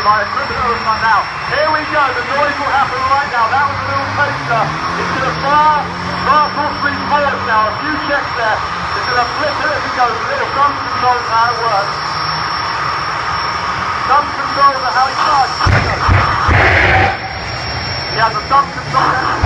by a criminal front now. Here we go, the noise will happen right now. That was a little taster. It's going to fire Bartle Street forward now. A few checks there. It's going to flip it as it goes. A little thumb control of how it works. Thumb control of how it starts. He has a thumb control.